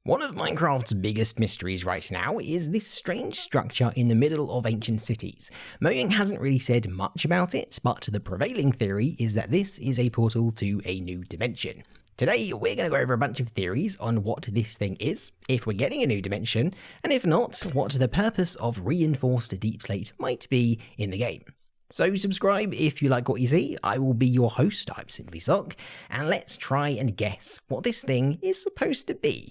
One of Minecraft's biggest mysteries right now is this strange structure in the middle of ancient cities. Mojang hasn't really said much about it, but the prevailing theory is that this is a portal to a new dimension. Today, we're going to go over a bunch of theories on what this thing is, if we're getting a new dimension, and if not, what the purpose of Reinforced Deepslate might be in the game. So subscribe if you like what you see. I will be your host, I'm Simply Sock, and let's try and guess what this thing is supposed to be.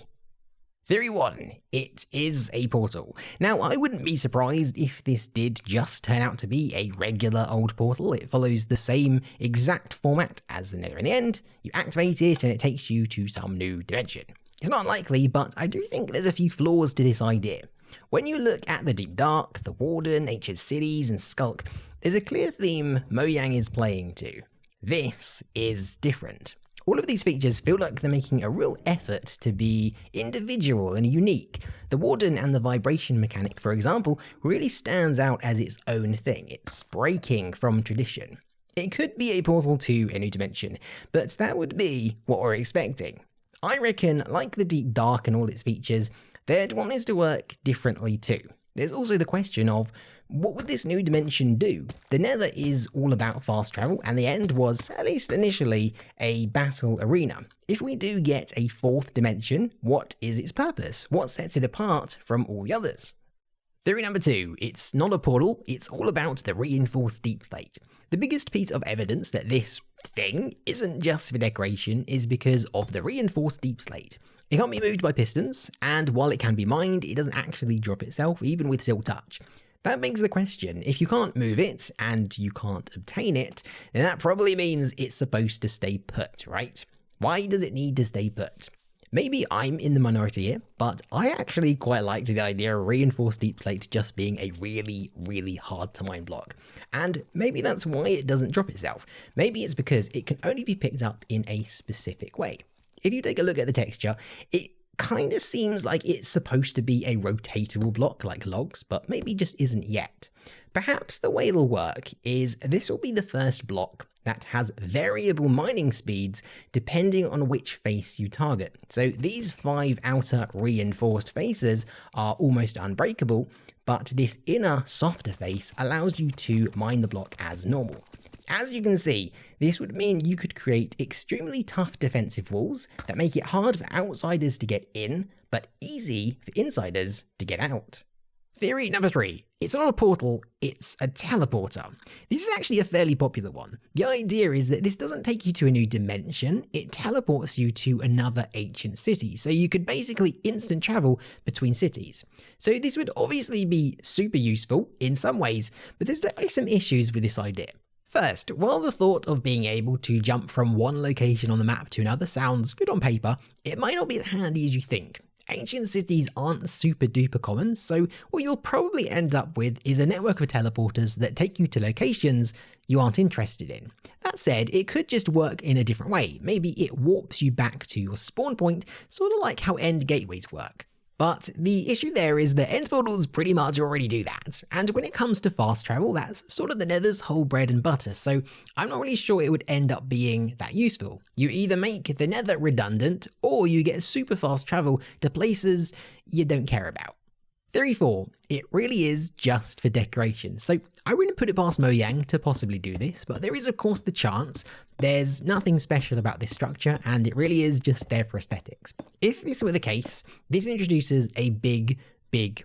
Theory 1. It is a portal. Now, I wouldn't be surprised if this did just turn out to be a regular old portal. It follows the same exact format as the Nether in the end. You activate it and it takes you to some new dimension. It's not unlikely, but I do think there's a few flaws to this idea. When you look at the Deep Dark, the Warden, Ancient Cities, and Skulk, there's a clear theme Mojang is playing to. This is different. All of these features feel like they're making a real effort to be individual and unique. The Warden and the vibration mechanic, for example, really stands out as its own thing. It's breaking from tradition. It could be a portal to a new dimension, but that would be what we're expecting. I reckon, like the Deep Dark and all its features, they'd want this to work differently too. There's also the question of, what would this new dimension do? The Nether is all about fast travel, and the end was, at least initially, a battle arena. If we do get a fourth dimension, what is its purpose? What sets it apart from all the others? Theory number 2, it's not a portal, it's all about the Reinforced Deepslate. The biggest piece of evidence that this thing isn't just for decoration is because of the Reinforced Deepslate. It can't be moved by pistons, and while it can be mined, it doesn't actually drop itself, even with Silk Touch. That begs the question, if you can't move it, and you can't obtain it, then that probably means it's supposed to stay put, right? Why does it need to stay put? Maybe I'm in the minority here, but I actually quite liked the idea of Reinforced Deepslate just being a really hard to mine block. And maybe that's why it doesn't drop itself. Maybe it's because it can only be picked up in a specific way. If you take a look at the texture, it kind of seems like it's supposed to be a rotatable block like logs, but maybe just isn't yet. Perhaps the way it'll work is this will be the first block that has variable mining speeds depending on which face you target. So these 5 outer reinforced faces are almost unbreakable, but this inner softer face allows you to mine the block as normal. As you can see, this would mean you could create extremely tough defensive walls that make it hard for outsiders to get in, but easy for insiders to get out. Theory number 3. It's not a portal, it's a teleporter. This is actually a fairly popular one. The idea is that this doesn't take you to a new dimension, it teleports you to another ancient city, so you could basically instant travel between cities. So this would obviously be super useful in some ways, but there's definitely some issues with this idea. First, while the thought of being able to jump from one location on the map to another sounds good on paper, it might not be as handy as you think. Ancient cities aren't super duper common, so what you'll probably end up with is a network of teleporters that take you to locations you aren't interested in. That said, it could just work in a different way. Maybe it warps you back to your spawn point, sort of like how end gateways work. But the issue there is that end portals pretty much already do that, and when it comes to fast travel, that's sort of the Nether's whole bread and butter, so I'm not really sure it would end up being that useful. You either make the Nether redundant, or you get super fast travel to places you don't care about. Theory 4. It really is just for decoration. So I wouldn't put it past Mojang to possibly do this, but there is of course the chance. There's nothing special about this structure, and it really is just there for aesthetics. If this were the case, this introduces a big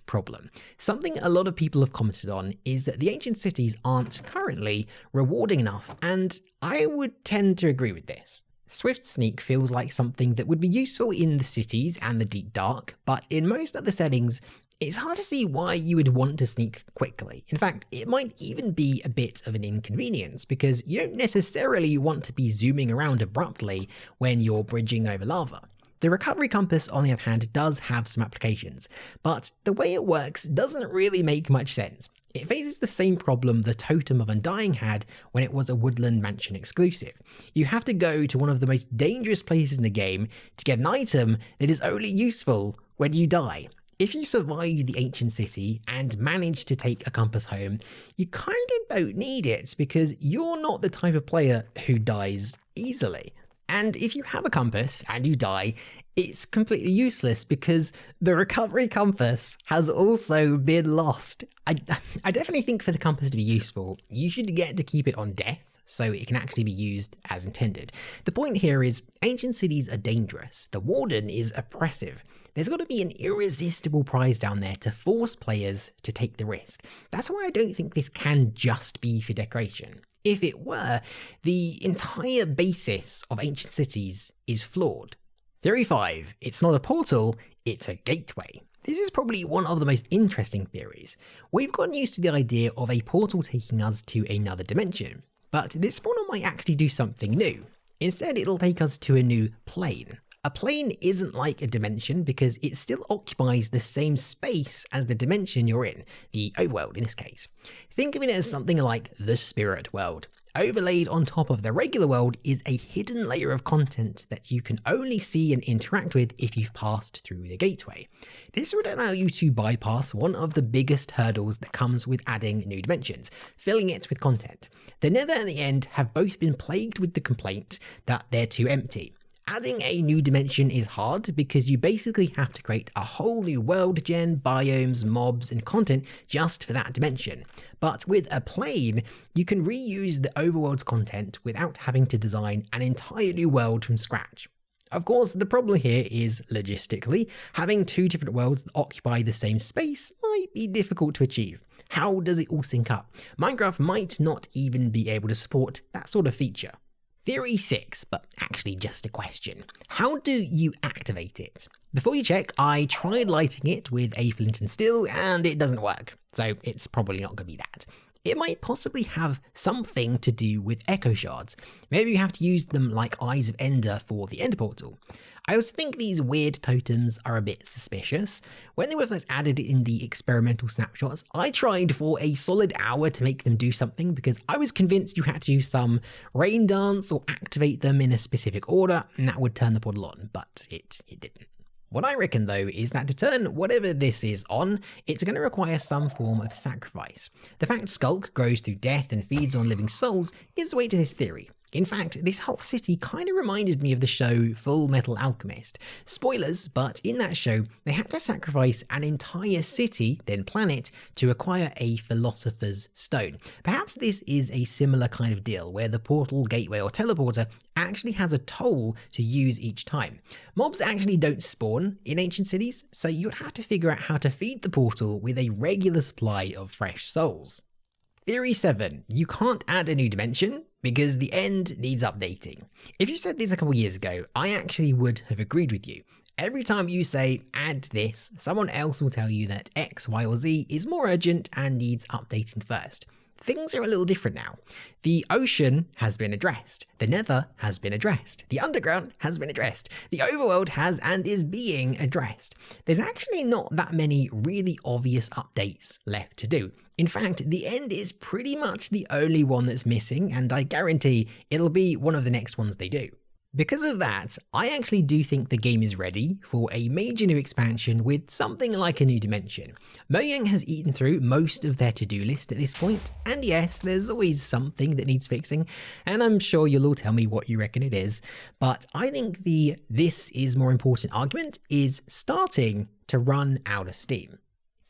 problem. Something a lot of people have commented on is that the ancient cities aren't currently rewarding enough, and I would tend to agree with this. Swift Sneak feels like something that would be useful in the cities and the Deep Dark, but in most other settings, it's hard to see why you would want to sneak quickly. In fact, it might even be a bit of an inconvenience because you don't necessarily want to be zooming around abruptly when you're bridging over lava. The recovery compass, on the other hand, does have some applications, but the way it works doesn't really make much sense. It faces the same problem the Totem of Undying had when it was a Woodland Mansion exclusive. You have to go to one of the most dangerous places in the game to get an item that is only useful when you die. If you survive the ancient city and manage to take a compass home, you kind of don't need it because you're not the type of player who dies easily. And if you have a compass and you die, it's completely useless because the recovery compass has also been lost. I definitely think for the compass to be useful, you should get to keep it on death so it can actually be used as intended. The point here is ancient cities are dangerous. The warden is oppressive. There's got to be an irresistible prize down there to force players to take the risk. That's why I don't think this can just be for decoration. If it were, the entire basis of ancient cities is flawed. Theory 5. It's not a portal, it's a gateway. This is probably one of the most interesting theories. We've gotten used to the idea of a portal taking us to another dimension, but this portal might actually do something new. Instead, it'll take us to a new plane. A plane isn't like a dimension because it still occupies the same space as the dimension you're in, the overworld in this case. Think of it as something like the spirit world. Overlaid on top of the regular world is a hidden layer of content that you can only see and interact with if you've passed through the gateway. This would allow you to bypass one of the biggest hurdles that comes with adding new dimensions, filling it with content. The Nether and the End have both been plagued with the complaint that they're too empty. Adding a new dimension is hard because you basically have to create a whole new world gen, biomes, mobs, and content just for that dimension. But with a plane, you can reuse the overworld's content without having to design an entire new world from scratch. Of course, the problem here is logistically, having two different worlds that occupy the same space might be difficult to achieve. How does it all sync up? Minecraft might not even be able to support that sort of feature. Theory 6, but actually just a question. How do you activate it? Before you check, I tried lighting it with a flint and steel and it doesn't work, so it's probably not going to be that. It might possibly have something to do with echo shards. Maybe you have to use them like Eyes of Ender for the Ender Portal. I also think these weird totems are a bit suspicious. When they were first added in the experimental snapshots, I tried for a solid hour to make them do something because I was convinced you had to use some rain dance or activate them in a specific order and that would turn the portal on, but it didn't. What I reckon though is that to turn whatever this is on, it's going to require some form of sacrifice. The fact Skulk grows through death and feeds on living souls gives weight to this theory. In fact, this whole city kind of reminded me of the show Full Metal Alchemist. Spoilers, but in that show, they had to sacrifice an entire city, then planet, to acquire a Philosopher's Stone. Perhaps this is a similar kind of deal, where the portal, gateway, or teleporter actually has a toll to use each time. Mobs actually don't spawn in ancient cities, so you'd have to figure out how to feed the portal with a regular supply of fresh souls. Theory 7. You can't add a new dimension because the end needs updating. If you said this a couple years ago, I actually would have agreed with you. Every time you say add this, someone else will tell you that X, Y, or Z is more urgent and needs updating first. Things are a little different now. The ocean has been addressed. The nether has been addressed. The underground has been addressed. The overworld has and is being addressed. There's actually not that many really obvious updates left to do. In fact, the end is pretty much the only one that's missing, and I guarantee it'll be one of the next ones they do. Because of that, I actually do think the game is ready for a major new expansion with something like a new dimension. Mojang has eaten through most of their to-do list at this point, and yes, there's always something that needs fixing, and I'm sure you'll all tell me what you reckon it is, but I think the "this is more important" argument is starting to run out of steam.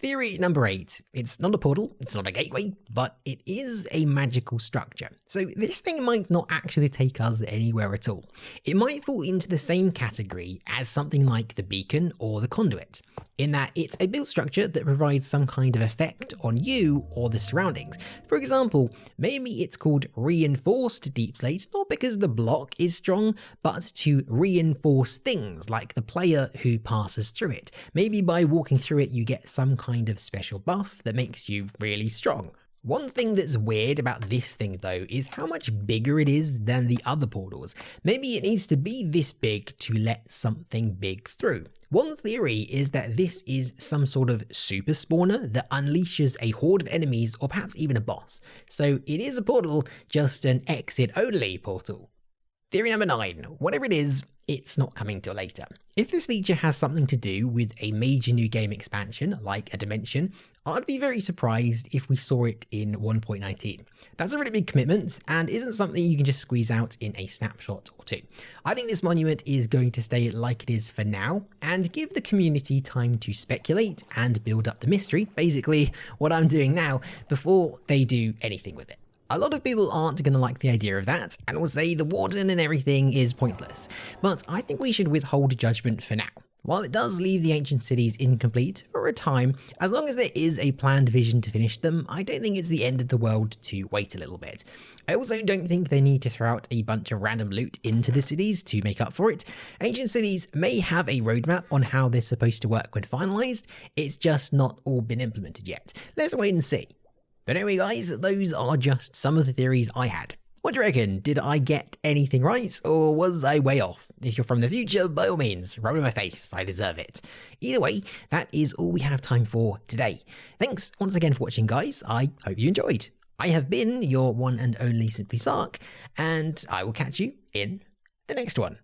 Theory number 8. It's not a portal, it's not a gateway, but it is a magical structure. So this thing might not actually take us anywhere at all. It might fall into the same category as something like the beacon or the conduit, in that it's a built structure that provides some kind of effect on you or the surroundings. For example, maybe it's called Reinforced Deepslate, not because the block is strong, but to reinforce things like the player who passes through it. Maybe by walking through it you get some kind of special buff that makes you really strong. One thing that's weird about this thing though is how much bigger it is than the other portals. Maybe it needs to be this big to let something big through. One theory is that this is some sort of super spawner that unleashes a horde of enemies or perhaps even a boss. So it is a portal, just an exit only portal. Theory number 9. Whatever it is, it's not coming till later. If this feature has something to do with a major new game expansion, like a dimension, I'd be very surprised if we saw it in 1.19. That's a really big commitment, and isn't something you can just squeeze out in a snapshot or two. I think this monument is going to stay like it is for now, and give the community time to speculate and build up the mystery, basically what I'm doing now, before they do anything with it. A lot of people aren't going to like the idea of that, and will say the warden and everything is pointless, but I think we should withhold judgment for now. While it does leave the ancient cities incomplete for a time, as long as there is a planned vision to finish them, I don't think it's the end of the world to wait a little bit. I also don't think they need to throw out a bunch of random loot into the cities to make up for it. Ancient cities may have a roadmap on how they're supposed to work when finalized, it's just not all been implemented yet. Let's wait and see. But anyway guys, those are just some of the theories I had. What do you reckon? Did I get anything right, or was I way off? If you're from the future, by all means, roll in my face, I deserve it. Either way, that is all we have time for today. Thanks once again for watching guys, I hope you enjoyed. I have been your one and only Simply Sark, and I will catch you in the next one.